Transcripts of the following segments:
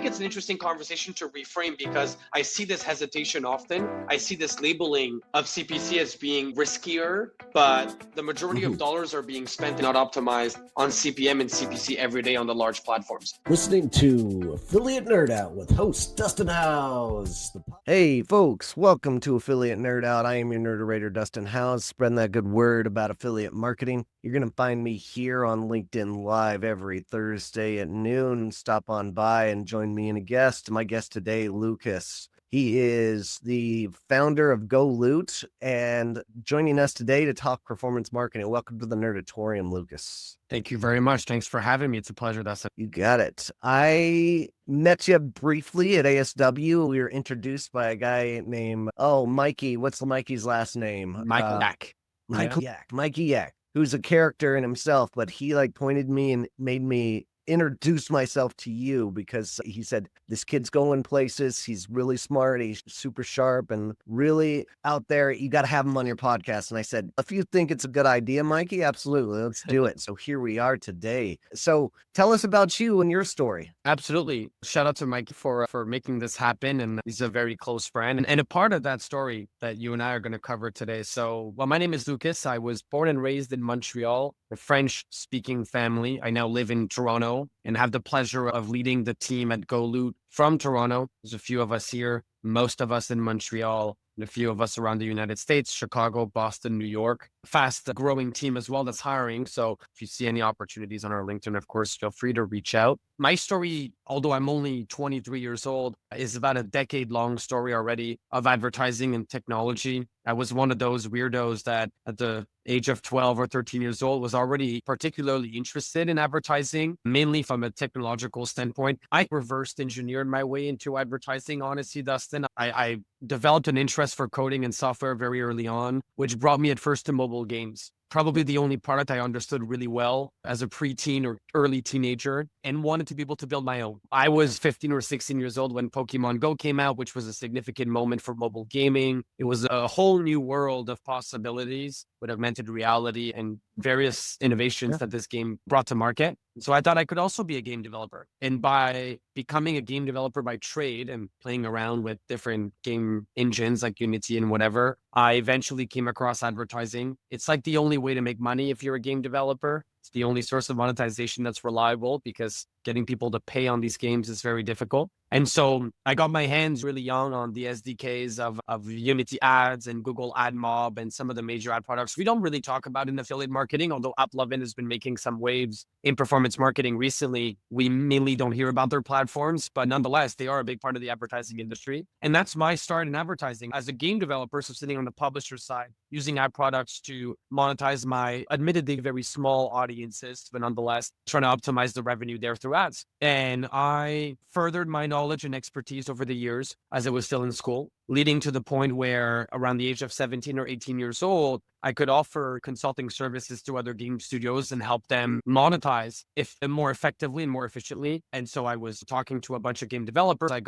think it's an interesting conversation to reframe because I see this hesitation often. I see this labeling of CPC as being riskier, but the majority of dollars are being spent and not optimized on CPM and CPC every day on the large platforms. Listening to Affiliate Nerd Out with host Dustin Howes. Hey folks, welcome to Affiliate Nerd Out. I am your nerderator Dustin Howes, spreading that good word about affiliate marketing. You're going to find me here on LinkedIn Live every Thursday at noon. Stop on by and join me and a guest. My guest today, Lucas. He is the founder of GoLoot and joining us today to talk performance marketing. Welcome to the Nerdatorium, Lucas. Thank you very much. Thanks for having me. It's a pleasure, Dustin. You got it. I met you briefly at ASW. We were introduced by a guy named, Mikey. What's Mikey's last name? Michael Yak. Mikey Yak, who's a character in himself, but he pointed me and made me introduce myself to you because he said, this kid's going places. He's really smart. He's super sharp and really out there. You got to have him on your podcast. And I said, if you think it's a good idea, Mikey, absolutely. Let's do it. So here we are today. So tell us about you and your story. Absolutely. Shout out to Mike for making this happen. And he's a very close friend and a part of that story that you and I are going to cover today. So, my name is Lucas. I was born and raised in Montreal, a French-speaking family. I now live in Toronto and have the pleasure of leading the team at GoLoot from Toronto. There's a few of us here, most of us in Montreal, and a few of us around the United States, Chicago, Boston, New York. Fast growing team as well that's hiring. So if you see any opportunities on our LinkedIn, of course, feel free to reach out. My story, although I'm only 23 years old, is about a decade-long story already of advertising and technology. I was one of those weirdos that at the age of 12 or 13 years old was already particularly interested in advertising, mainly from a technological standpoint. I reversed engineered my way into advertising, honestly, Dustin. I developed an interest for coding and software very early on, which brought me at first to mobile games. Probably the only product I understood really well as a preteen or early teenager and wanted to be able to build my own. I was 15 or 16 years old when Pokemon Go came out, which was a significant moment for mobile gaming. It was a whole new world of possibilities with augmented reality and various innovations that this game brought to market. So I thought I could also be a game developer. And by becoming a game developer by trade and playing around with different game engines like Unity and whatever, I eventually came across advertising. It's like the only way to make money if you're a game developer. It's the only source of monetization that's reliable because getting people to pay on these games is very difficult. And so I got my hands really young on the SDKs of Unity ads and Google Ad Mob and some of the major ad products we don't really talk about in affiliate marketing, although AppLovin has been making some waves in performance marketing recently. We mainly don't hear about their platforms, but nonetheless, they are a big part of the advertising industry. And that's my start in advertising as a game developer, so sitting on the publisher side, using ad products to monetize my admittedly very small audiences, but nonetheless, trying to optimize the revenue there through ads. And I furthered my knowledge and expertise over the years as I was still in school, leading to the point where around the age of 17 or 18 years old, I could offer consulting services to other game studios and help them monetize more effectively and more efficiently. And so I was talking to a bunch of game developers. I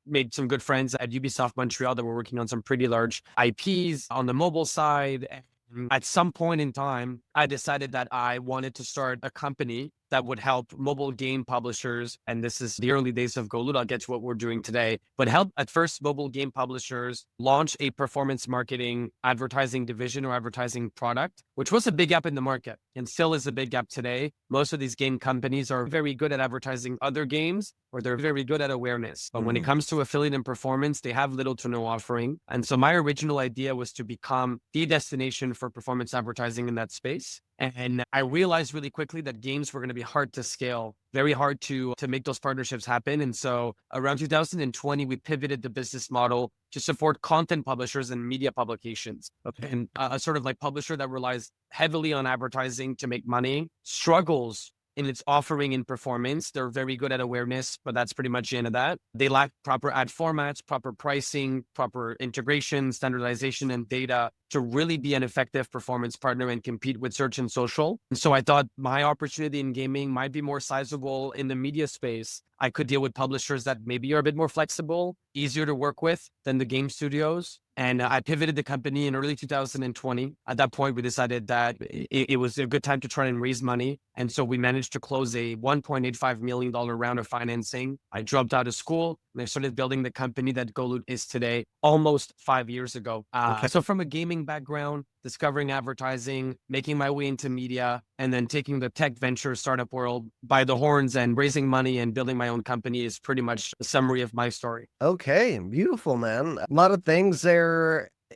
made some good friends at Ubisoft Montreal that were working on some pretty large IPs on the mobile side. And at some point in time, I decided that I wanted to start a company that would help mobile game publishers. And this is the early days of GoLoot. I'll get to what we're doing today, but help at first mobile game publishers launch a performance marketing advertising division or advertising product, which was a big gap in the market and still is a big gap today. Most of these game companies are very good at advertising other games, or they're very good at awareness. But when it comes to affiliate and performance, they have little to no offering. And so my original idea was to become the destination for performance advertising in that space. And I realized really quickly that games were going to be hard to scale, very hard to make those partnerships happen. And so around 2020, we pivoted the business model to support content publishers and media publications. And a sort of like publisher that relies heavily on advertising to make money struggles in its offering and performance. They're very good at awareness, but that's pretty much the end of that. They lack proper ad formats, proper pricing, proper integration, standardization, and data to really be an effective performance partner and compete with search and social. And so I thought my opportunity in gaming might be more sizable in the media space. I could deal with publishers that maybe are a bit more flexible, easier to work with than the game studios. And I pivoted the company in early 2020. At that point, we decided that it was a good time to try and raise money. And so we managed to close a $1.85 million round of financing. I dropped out of school and I started building the company that GoLoot is today almost 5 years ago. So from a gaming background, discovering advertising, making my way into media, and then taking the tech venture startup world by the horns and raising money and building my own company is pretty much a summary of my story. Okay, beautiful, man. A lot of things there.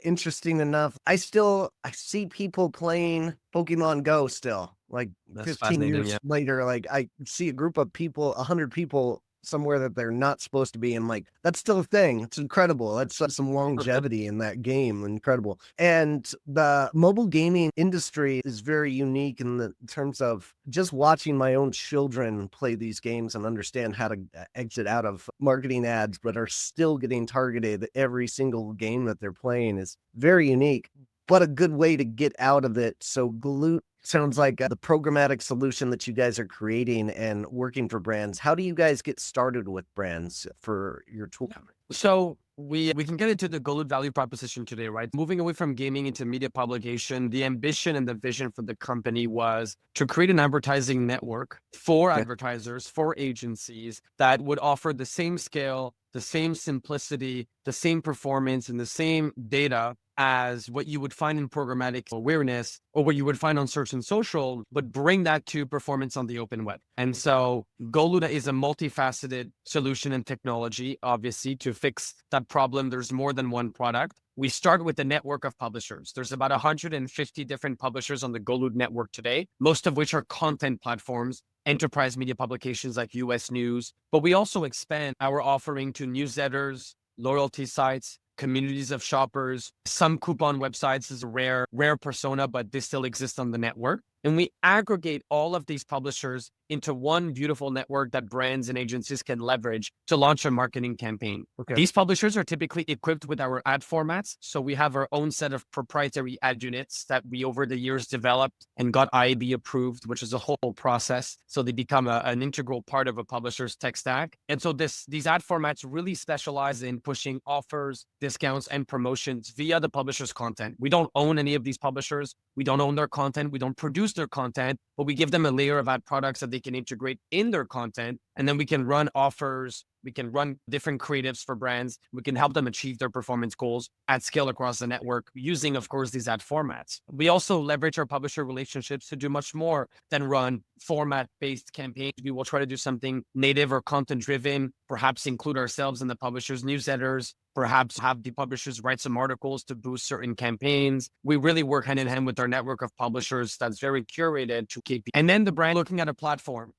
Interesting enough. I see people playing Pokemon Go still, like That's 15 fascinating, years yeah. later. Like I see a group of people, 100 people somewhere that they're not supposed to be. And like, that's still a thing. It's incredible. That's some longevity in that game. Incredible. And the mobile gaming industry is very unique in the terms of just watching my own children play these games and understand how to exit out of marketing ads, but are still getting targeted every single game that they're playing is very unique, but a good way to get out of it. So GoLoot sounds like the programmatic solution that you guys are creating and working for brands. How do you guys get started with brands for your tool? So we can get into the GoLoot value proposition today, right? Moving away from gaming into media publication, the ambition and the vision for the company was to create an advertising network for advertisers, for agencies that would offer the same scale, the same simplicity, the same performance, and the same data as what you would find in programmatic awareness or what you would find on search and social, but bring that to performance on the open web. And so GoLoot is a multifaceted solution and technology, obviously, to fix that problem. There's more than one product. We start with a network of publishers. There's about 150 different publishers on the GoLoot network today, most of which are content platforms, enterprise media publications like US News. But we also expand our offering to newsletters, loyalty sites, communities of shoppers. Some coupon websites is a rare persona, but they still exist on the network. And we aggregate all of these publishers into one beautiful network that brands and agencies can leverage to launch a marketing campaign. Okay. These publishers are typically equipped with our ad formats. So we have our own set of proprietary ad units that we over the years developed and got IAB approved, which is a whole process. So they become an integral part of a publisher's tech stack. And so these ad formats really specialize in pushing offers, discounts, and promotions via the publisher's content. We don't own any of these publishers. We don't own their content. We don't produce their content, but we give them a layer of ad products that they can integrate in their content. And then we can run offers. We can run different creatives for brands. We can help them achieve their performance goals at scale across the network using, of course, these ad formats. We also leverage our publisher relationships to do much more than run format-based campaigns. We will try to do something native or content-driven, perhaps include ourselves in the publisher's newsletters, perhaps have the publishers write some articles to boost certain campaigns. We really work hand in hand with our network of publishers that's very curated to keep. And then the brand looking at a platform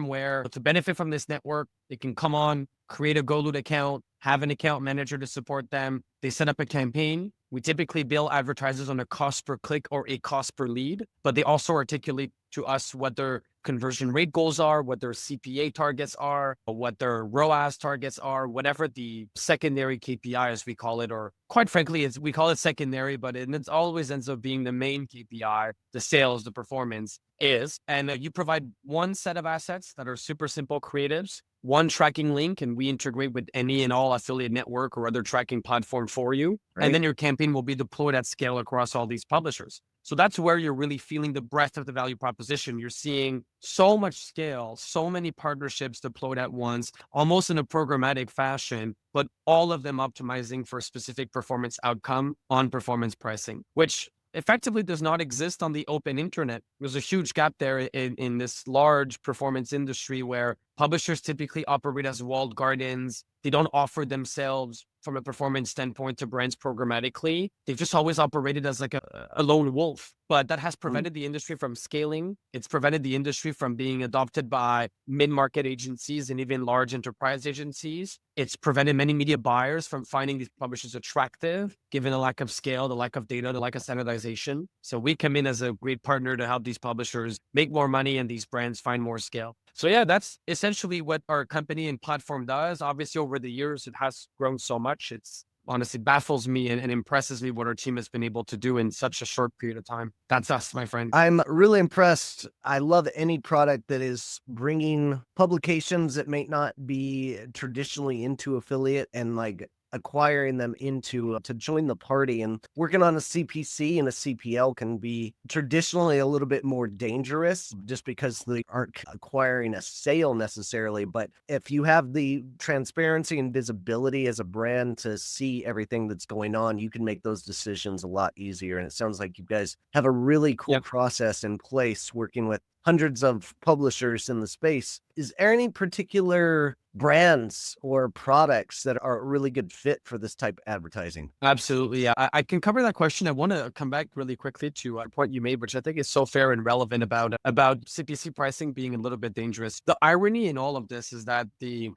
where to benefit from this network, they can come on, create a GoLoot account, have an account manager to support them. They set up a campaign. We typically bill advertisers on a cost per click or a cost per lead, but they also articulate to us what their conversion rate goals are, what their CPA targets are, what their ROAS targets are, whatever the secondary KPI, as we call it, or quite frankly, we call it secondary, but it always ends up being the main KPI, the sales, the performance is. And you provide one set of assets that are super simple creatives, one tracking link, and we integrate with any and all affiliate network or other tracking platform for you. Right. And then your campaign will be deployed at scale across all these publishers. So that's where you're really feeling the breadth of the value proposition. You're seeing so much scale, so many partnerships deployed at once, almost in a programmatic fashion, but all of them optimizing for a specific performance outcome on performance pricing, which effectively does not exist on the open internet. There's a huge gap there in this large performance industry where publishers typically operate as walled gardens. They don't offer themselves from a performance standpoint to brands programmatically. They've just always operated as like a lone wolf, but that has prevented the industry from scaling. It's prevented the industry from being adopted by mid-market agencies and even large enterprise agencies. It's prevented many media buyers from finding these publishers attractive, given the lack of scale, the lack of data, the lack of standardization. So we come in as a great partner to help these publishers make more money and these brands find more scale. So yeah, that's essentially what our company and platform does. Obviously, over the years, it has grown so much. It's honestly baffles me and impresses me what our team has been able to do in such a short period of time. That's us, my friend. I'm really impressed. I love any product that is bringing publications that may not be traditionally into affiliate and like acquiring them into to join the party. And working on a CPC and a CPL can be traditionally a little bit more dangerous just because they aren't acquiring a sale necessarily. But if you have the transparency and visibility as a brand to see everything that's going on, you can make those decisions a lot easier. And it sounds like you guys have a really cool Yep. process in place working with hundreds of publishers in the space. Is there any particular brands or products that are a really good fit for this type of advertising? Absolutely. Yeah. I can cover that question. I want to come back really quickly to a point you made, which I think is so fair and relevant about CPC pricing being a little bit dangerous. The irony in all of this is that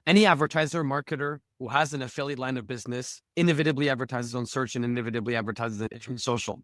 any advertiser marketer who has an affiliate line of business inevitably advertises on search and inevitably advertises in social.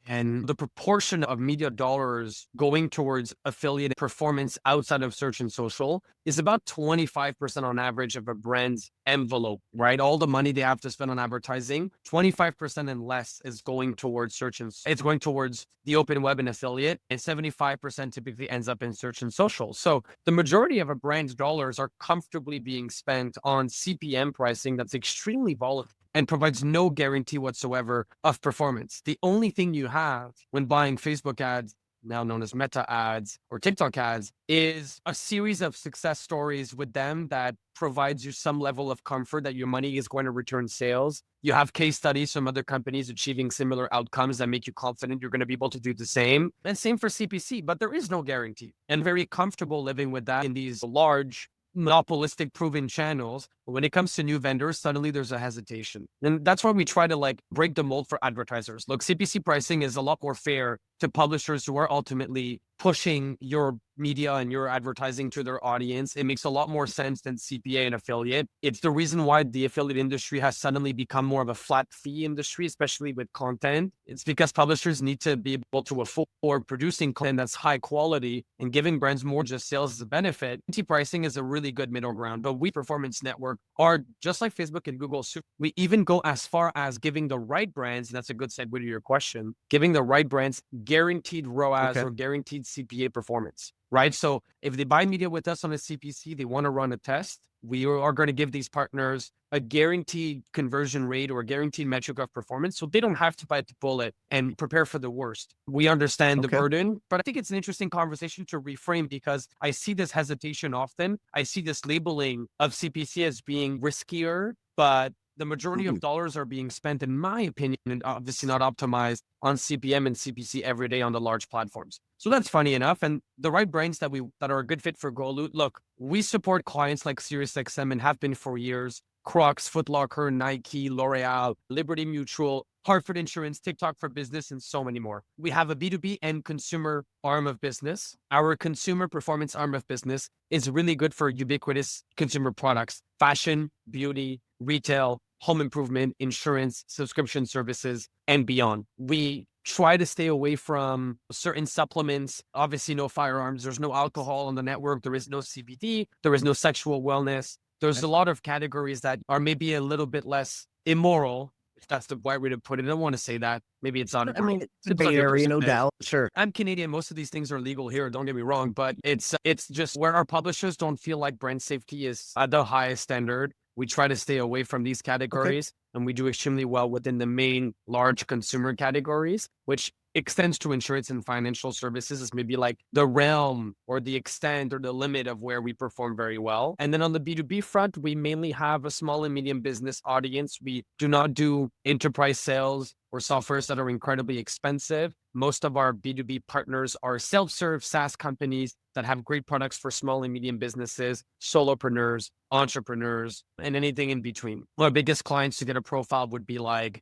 And the proportion of media dollars going towards affiliate performance outside of search and social is about 25% on average of a brand's envelope, right? All the money they have to spend on advertising, 25% and less is going towards search and it's going towards the open web and affiliate, and 75% typically ends up in search and social. So the majority of a brand's dollars are comfortably being spent on CPM pricing that's extremely volatile and provides no guarantee whatsoever of performance. The only thing you have when buying Facebook ads, now known as Meta ads or TikTok ads, is a series of success stories with them that provides you some level of comfort that your money is going to return sales. You have case studies from other companies achieving similar outcomes that make you confident you're going to be able to do the same. And same for CPC, but there is no guarantee. And very comfortable living with that in these large monopolistic proven channels. But when it comes to new vendors, suddenly there's a hesitation. And that's why we try to like break the mold for advertisers. Look, CPC pricing is a lot more fair to publishers who are ultimately pushing your media and your advertising to their audience. It makes a lot more sense than CPA and affiliate. It's the reason why the affiliate industry has suddenly become more of a flat fee industry, especially with content. It's because publishers need to be able to afford producing content that's high quality and giving brands more just sales as a benefit. CPC pricing is a really good middle ground, but we Performance Network are just like Facebook and Google. We even go as far as giving the right brands, and that's a good segue to your question, giving the right brands guaranteed ROAS or guaranteed CPA performance, right? So if they buy media with us on a CPC, they want to run a test, we are going to give these partners a guaranteed conversion rate or a guaranteed metric of performance. So they don't have to bite the bullet and prepare for the worst. We understand the burden, but I think it's an interesting conversation to reframe because I see this hesitation often. I see this labeling of CPC as being riskier, but the majority of dollars are being spent, in my opinion, and obviously not optimized on CPM and CPC every day on the large platforms. So that's funny enough. And the right brands that are a good fit for GoLoot, look, we support clients like SiriusXM and have been for years. Crocs, Foot Locker, Nike, L'Oreal, Liberty Mutual, Hartford Insurance, TikTok for Business, and so many more. We have a B2B and consumer arm of business. Our consumer performance arm of business is really good for ubiquitous consumer products, fashion, beauty, retail, home improvement, insurance, subscription services, and beyond. We try to stay away from certain supplements. Obviously, no firearms. There's no alcohol on the network. There is no CBD. There is no sexual wellness. There's a lot of categories that are maybe a little bit less immoral, if that's the right way to put it. I don't want to say that. Maybe it's not. I mean, it's a Bay Area, no doubt. Sure. I'm Canadian. Most of these things are legal here. Don't get me wrong, but it's just where our publishers don't feel like brand safety is at the highest standard. We try to stay away from these categories, and we do extremely well within the main large consumer categories, which extends to insurance and financial services is maybe like the realm or the extent or the limit of where we perform very well. And then on the B2B front, we mainly have a small and medium business audience. We do not do enterprise sales or softwares that are incredibly expensive. Most of our B2B partners are self-serve SaaS companies that have great products for small and medium businesses, solopreneurs, entrepreneurs, and anything in between. Our biggest clients to get a profile would be like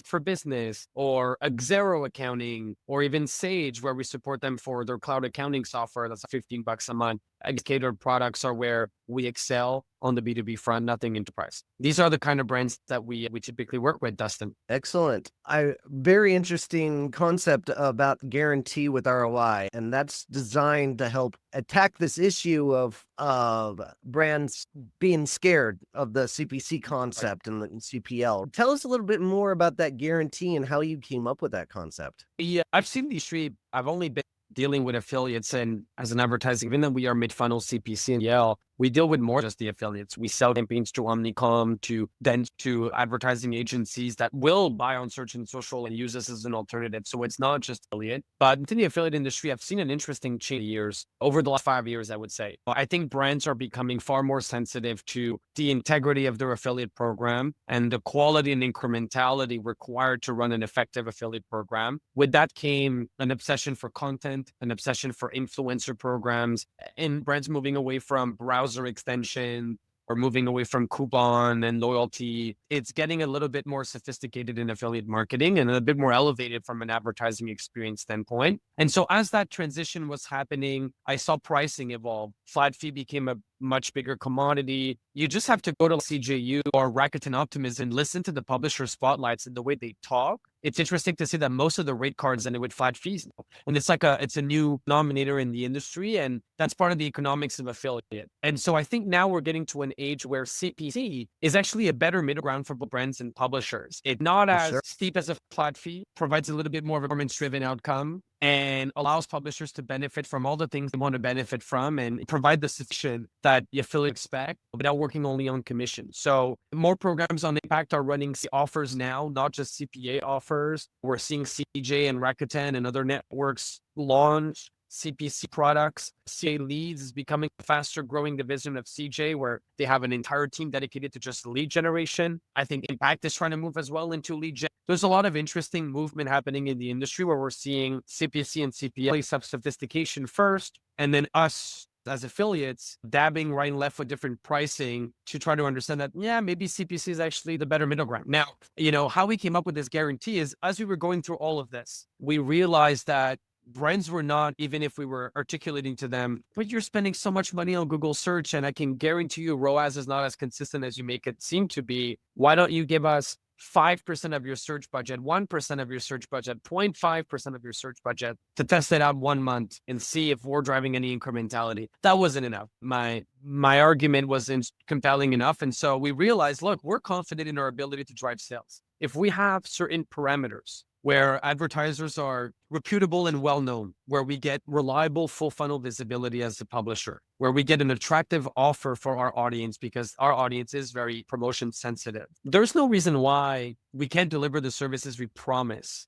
for business or a Xero accounting or even Sage, where we support them for their cloud accounting software. That's $15 a month. catered products are where we excel on the B2B front, nothing enterprise. These are the kind of brands that we typically work with, Dustin. Excellent. Very interesting concept about guarantee with ROI, and that's designed to help attack this issue of brands being scared of the CPC concept and the CPL. Tell us a little bit more about that guarantee and how you came up with that concept. Yeah, I've seen the street. I've only been dealing with affiliates and as an advertising, even though we are mid-funnel CPC and Yale, we deal with more just the affiliates. We sell campaigns to Omnicom, to advertising agencies that will buy on search and social and use this as an alternative. So it's not just affiliate, but in the affiliate industry, I've seen an interesting change over the last 5 years, I would say. I think brands are becoming far more sensitive to the integrity of their affiliate program and the quality and incrementality required to run an effective affiliate program. With that came an obsession for content, an obsession for influencer programs, and brands moving away from browser extension or moving away from coupon and loyalty. It's getting a little bit more sophisticated in affiliate marketing and a bit more elevated from an advertising experience standpoint. And so as that transition was happening, I saw pricing evolve. Flat fee became a much bigger commodity. You just have to go to CJU or Rakuten Optimism and listen to the publisher spotlights and the way they talk. It's interesting to see that most of the rate cards end with flat fees. And it's it's a new denominator in the industry. And that's part of the economics of affiliate. And so I think now we're getting to an age where CPC is actually a better middle ground for brands and publishers. It's not as steep as a flat fee, provides a little bit more of a performance-driven outcome, and allows publishers to benefit from all the things they want to benefit from and provide the sufficient that the affiliate expect without working only on commission. So more programs on Impact are running offers now, not just CPA offers. We're seeing CJ and Rakuten and other networks launch CPC products. CA Leads is becoming a faster growing division of CJ where they have an entire team dedicated to just lead generation. I think Impact is trying to move as well into lead gen. There's a lot of interesting movement happening in the industry where we're seeing CPC and CPL sophistication first, and then us as affiliates dabbing right and left with different pricing to try to understand that, yeah, maybe CPC is actually the better middle ground. Now, how we came up with this guarantee is as we were going through all of this, we realized that brands were not, even if we were articulating to them, but you're spending so much money on Google search and I can guarantee you ROAS is not as consistent as you make it seem to be. Why don't you give us 5% of your search budget, 1% of your search budget, 0.5% of your search budget to test it out 1 month and see if we're driving any incrementality? That wasn't enough. My argument wasn't compelling enough. And so we realized, look, we're confident in our ability to drive sales. If we have certain parameters where advertisers are reputable and well-known, where we get reliable full funnel visibility as a publisher, where we get an attractive offer for our audience because our audience is very promotion sensitive. There's no reason why we can't deliver the services we promise.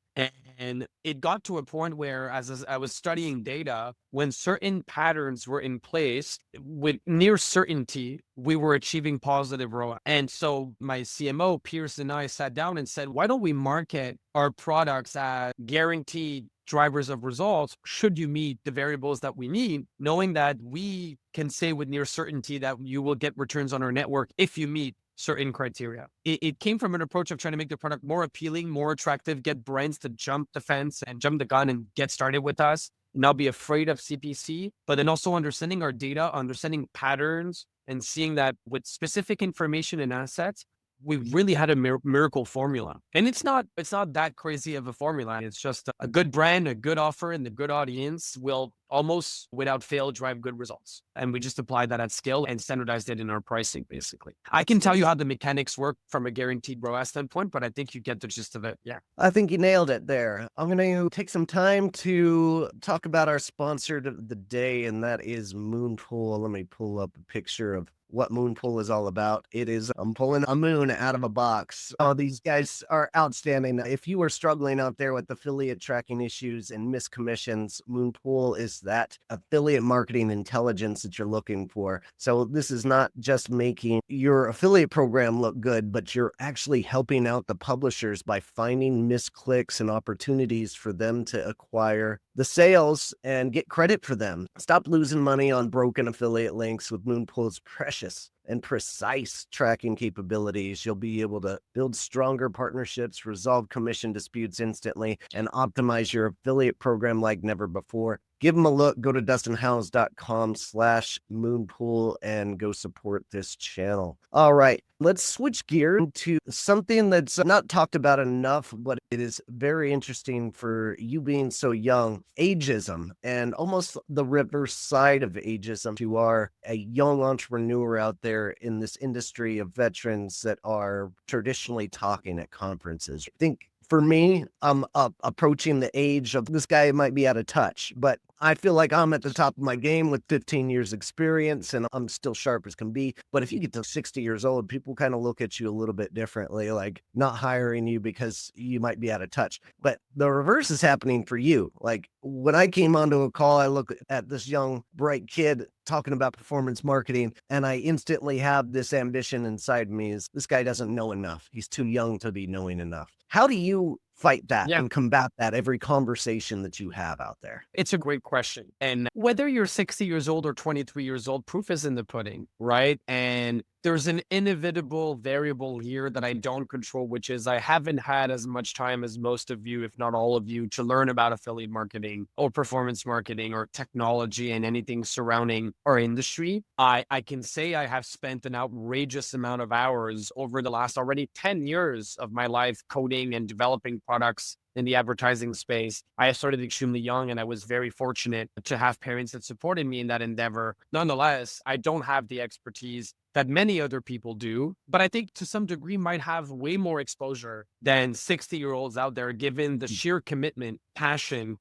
And it got to a point where as I was studying data, when certain patterns were in place with near certainty, we were achieving positive ROAS. And so my CMO, Pierce, and I sat down and said, why don't we market our products as guaranteed drivers of results should you meet the variables that we need, knowing that we can say with near certainty that you will get returns on our network if you meet certain criteria. It came from an approach of trying to make the product more appealing, more attractive, get brands to jump the fence and jump the gun and get started with us, not be afraid of CPC, but then also understanding our data, understanding patterns, and seeing that with specific information and assets, we really had a miracle formula. And it's not that crazy of a formula. It's just a good brand, a good offer, and the good audience will almost without fail drive good results. And we just applied that at scale and standardized it in our pricing, basically. I can tell you how the mechanics work from a guaranteed ROAS standpoint, but I think you get the gist of it. Yeah. I think you nailed it there. I'm going to take some time to talk about our sponsor of the day, and that is Moonpool. Let me pull up a picture of what Moonpool is all about. I'm pulling a moon out of a box. Oh, these guys are outstanding. If you are struggling out there with affiliate tracking issues and miscommissions, Moonpool is that affiliate marketing intelligence that you're looking for. So this is not just making your affiliate program look good, but you're actually helping out the publishers by finding misclicks and opportunities for them to acquire the sales and get credit for them. Stop losing money on broken affiliate links with Moonpool's precious and precise tracking capabilities. You'll be able to build stronger partnerships, resolve commission disputes instantly, and optimize your affiliate program like never before. give them a look. Go to dustinhouse.com/moonpool and go support this channel. All right, let's switch gear to something that's not talked about enough, but it is very interesting for you being so young. Ageism, and almost the reverse side of ageism. You are a young entrepreneur out there in this industry of veterans that are traditionally talking at conferences. I think for me, I'm approaching the age of this guy might be out of touch, but I feel like I'm at the top of my game with 15 years experience and I'm still sharp as can be. But if you get to 60 years old, people kind of look at you a little bit differently, like not hiring you because you might be out of touch. But the reverse is happening for you. Like when I came onto a call, I look at this young, bright kid talking about performance marketing, and I instantly have this ambition inside me is this guy doesn't know enough. He's too young to be knowing enough. How do you fight that and combat that every conversation that you have out there? It's a great question. And whether you're 60 years old or 23 years old, proof is in the pudding, right? And there's an inevitable variable here that I don't control, which is I haven't had as much time as most of you, if not all of you, to learn about affiliate marketing or performance marketing or technology and anything surrounding our industry. I can say I have spent an outrageous amount of hours over the last already 10 years of my life coding and developing products in the advertising space. I started extremely young and I was very fortunate to have parents that supported me in that endeavor. Nonetheless, I don't have the expertise that many other people do, but I think to some degree might have way more exposure than 60-year-olds out there, given the sheer commitment, passion,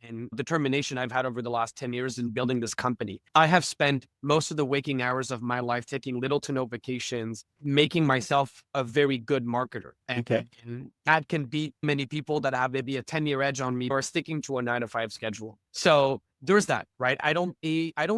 and determination I've had over the last 10 years in building this company. I have spent most of the waking hours of my life taking little to no vacations, making myself a very good marketer. And that can beat many people that have maybe a 10-year edge on me or sticking to a 9-to-5 schedule. So there's that, right? I don't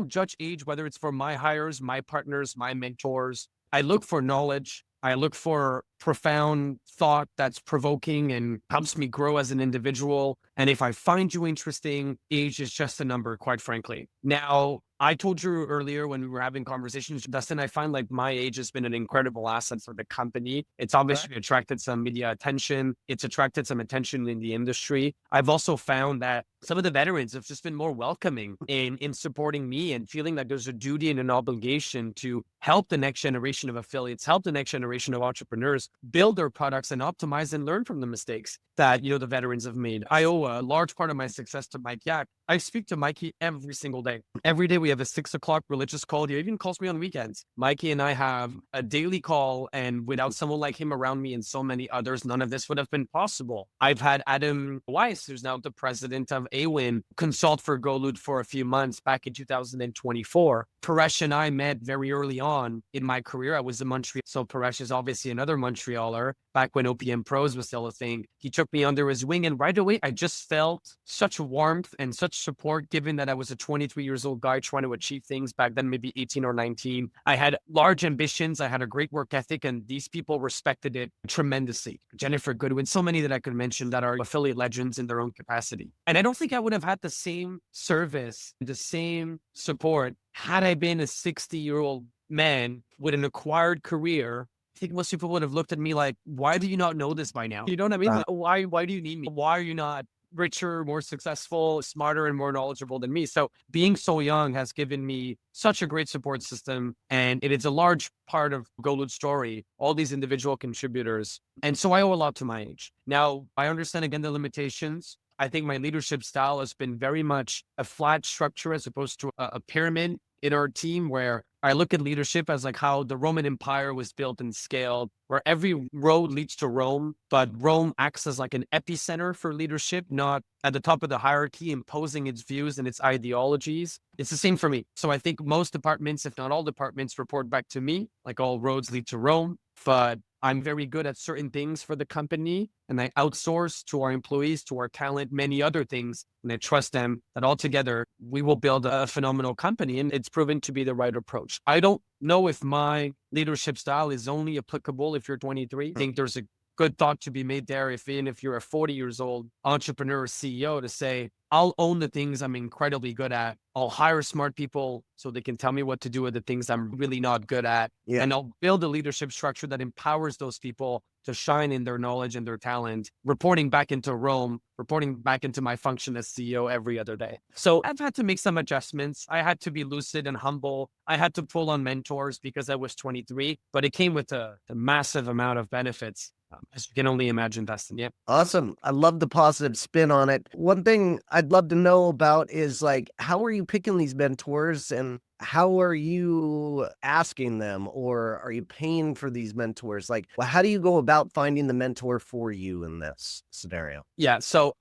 judge age, whether it's for my hires, my partners, my mentors. I look for knowledge. I look for profound thought that's provoking and helps me grow as an individual. And if I find you interesting, age is just a number, quite frankly. Now, I told you earlier when we were having conversations, Dustin, I find like my age has been an incredible asset for the company. It's obviously attracted some media attention. It's attracted some attention in the industry. I've also found that some of the veterans have just been more welcoming in supporting me and feeling like there's a duty and an obligation to help the next generation of affiliates, help the next generation of entrepreneurs build their products and optimize and learn from the mistakes that, the veterans have made. I owe a large part of my success to Mike Yak. I speak to Mikey every single day. Every day we have a 6:00 religious call. He even calls me on weekends. Mikey and I have a daily call, and without someone like him around me and so many others, none of this would have been possible. I've had Adam Weiss, who's now the president of AWIN, consult for GoLoot for a few months back in 2024. Paresh and I met very early on in my career. I was in Montreal. So Paresh is obviously another Montrealer. Back when OPM Pros was still a thing, he took me under his wing. And right away, I just felt such warmth and such support, given that I was a 23 years old guy trying to achieve things back then, maybe 18 or 19. I had large ambitions. I had a great work ethic, and these people respected it tremendously. Jennifer Goodwin, so many that I could mention that are affiliate legends in their own capacity. And I don't think I would have had the same service, the same support had I been a 60-year-old man with an acquired career. I think most people would have looked at me like, why do you not know this by now? You know what I mean? Why do you need me? Why are you not richer, more successful, smarter, and more knowledgeable than me? So being so young has given me such a great support system. And it is a large part of GoLoot's story, all these individual contributors. And so I owe a lot to my age. Now, I understand, again, the limitations. I think my leadership style has been very much a flat structure as opposed to a pyramid in our team, where I look at leadership as like how the Roman Empire was built and scaled, where every road leads to Rome, but Rome acts as like an epicenter for leadership, not at the top of the hierarchy, imposing its views and its ideologies. It's the same for me. So I think most departments, if not all departments, report back to me, like all roads lead to Rome. But I'm very good at certain things for the company, and I outsource to our employees, to our talent, many other things. And I trust them that altogether we will build a phenomenal company. And it's proven to be the right approach. I don't know if my leadership style is only applicable if you're 23. I think there's a good thought to be made there. Even if you're a 40 years old entrepreneur or CEO, to say, I'll own the things I'm incredibly good at. I'll hire smart people so they can tell me what to do with the things I'm really not good at. Yeah. And I'll build a leadership structure that empowers those people to shine in their knowledge and their talent, reporting back into Rome, reporting back into my function as CEO every other day. So I've had to make some adjustments. I had to be lucid and humble. I had to pull on mentors because I was 23, but it came with a massive amount of benefits. As you can only imagine, Dustin. Yeah. Awesome. I love the positive spin on it. One thing I'd love to know about is like, how are you picking these mentors and how are you asking them, or are you paying for these mentors? Like, how do you go about finding the mentor for you in this scenario? Yeah. So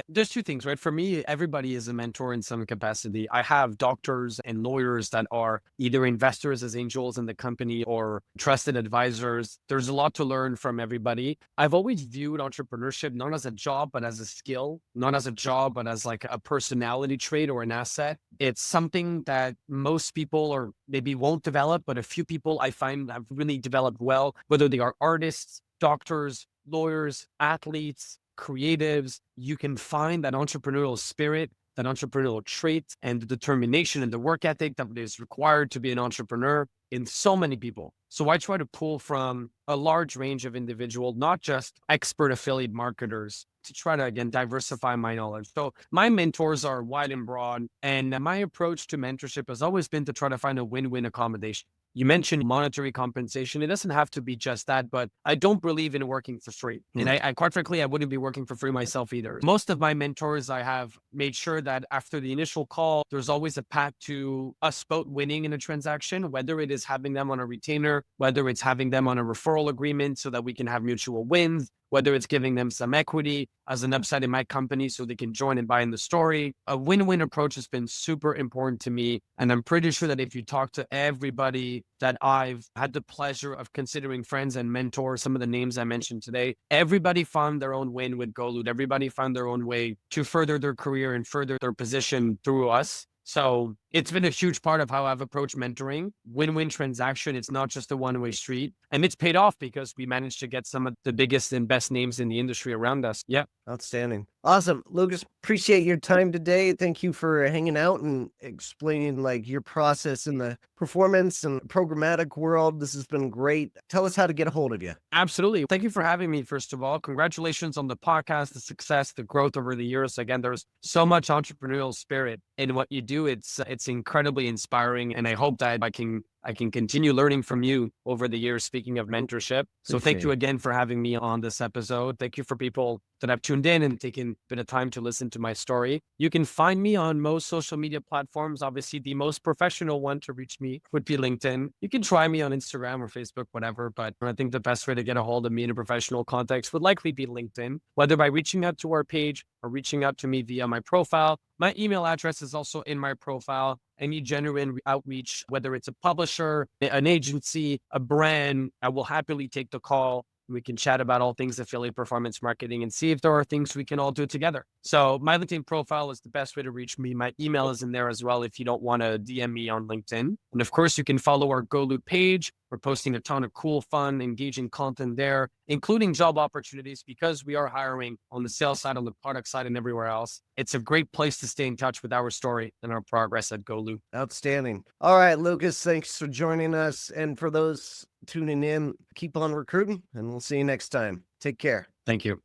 there's two things, right? For me, everybody is a mentor in some capacity. I have doctors and lawyers that are either investors as angels in the company or trusted advisors. There's a lot to learn from everybody. I've always viewed entrepreneurship not as a job, but as a skill, not as a job, but as like a personality trait or an asset. It's something that most people or maybe won't develop, but a few people I find have really developed well, whether they are artists, doctors, lawyers, athletes, creatives. You can find that entrepreneurial spirit, that entrepreneurial trait, and the determination and the work ethic that is required to be an entrepreneur in so many people. So I try to pull from a large range of individuals, not just expert affiliate marketers, to try to, again, diversify my knowledge. So my mentors are wide and broad. And my approach to mentorship has always been to try to find a win-win accommodation. You mentioned monetary compensation. It doesn't have to be just that, but I don't believe in working for free. And I quite frankly, I wouldn't be working for free myself either. Most of my mentors, I have made sure that after the initial call, there's always a path to us both winning in a transaction, whether it is having them on a retainer, whether it's having them on a referral agreement so that we can have mutual wins, whether it's giving them some equity as an upside in my company so they can join and buy in the story. A win-win approach has been super important to me. And I'm pretty sure that if you talk to everybody that I've had the pleasure of considering friends and mentors, some of the names I mentioned today, everybody found their own win with GoLoot. Everybody found their own way to further their career and further their position through us. So it's been a huge part of how I've approached mentoring. Win-win transaction. It's not just a one-way street. And it's paid off because we managed to get some of the biggest and best names in the industry around us. Yeah. Outstanding. Awesome. Lucas, appreciate your time today. Thank you for hanging out and explaining like your process in the performance and programmatic world. This has been great. Tell us how to get a hold of you. Absolutely. Thank you for having me, first of all. Congratulations on the podcast, the success, the growth over the years. Again, there's so much entrepreneurial spirit in what you do. It's incredibly inspiring. And I hope that I can continue learning from you over the years, speaking of mentorship. So thank you again for having me on this episode. Thank you for people that have tuned in and taken a bit of time to listen to my story. You can find me on most social media platforms. Obviously, the most professional one to reach me would be LinkedIn. You can try me on Instagram or Facebook, whatever, but I think the best way to get a hold of me in a professional context would likely be LinkedIn, whether by reaching out to our page or reaching out to me via my profile. My email address is also in my profile. Any genuine outreach, whether it's a publisher, an agency, a brand, I will happily take the call. We can chat about all things affiliate performance marketing and see if there are things we can all do together. So my LinkedIn profile is the best way to reach me. My email is in there as well if you don't want to DM me on LinkedIn. And of course, you can follow our GoLoot page. We're posting a ton of cool, fun, engaging content there, including job opportunities because we are hiring on the sales side, on the product side, and everywhere else. It's a great place to stay in touch with our story and our progress at GoLoot. Outstanding. All right, Lucas, thanks for joining us. And for those tuning in, keep on recruiting, and we'll see you next time. Take care. Thank you.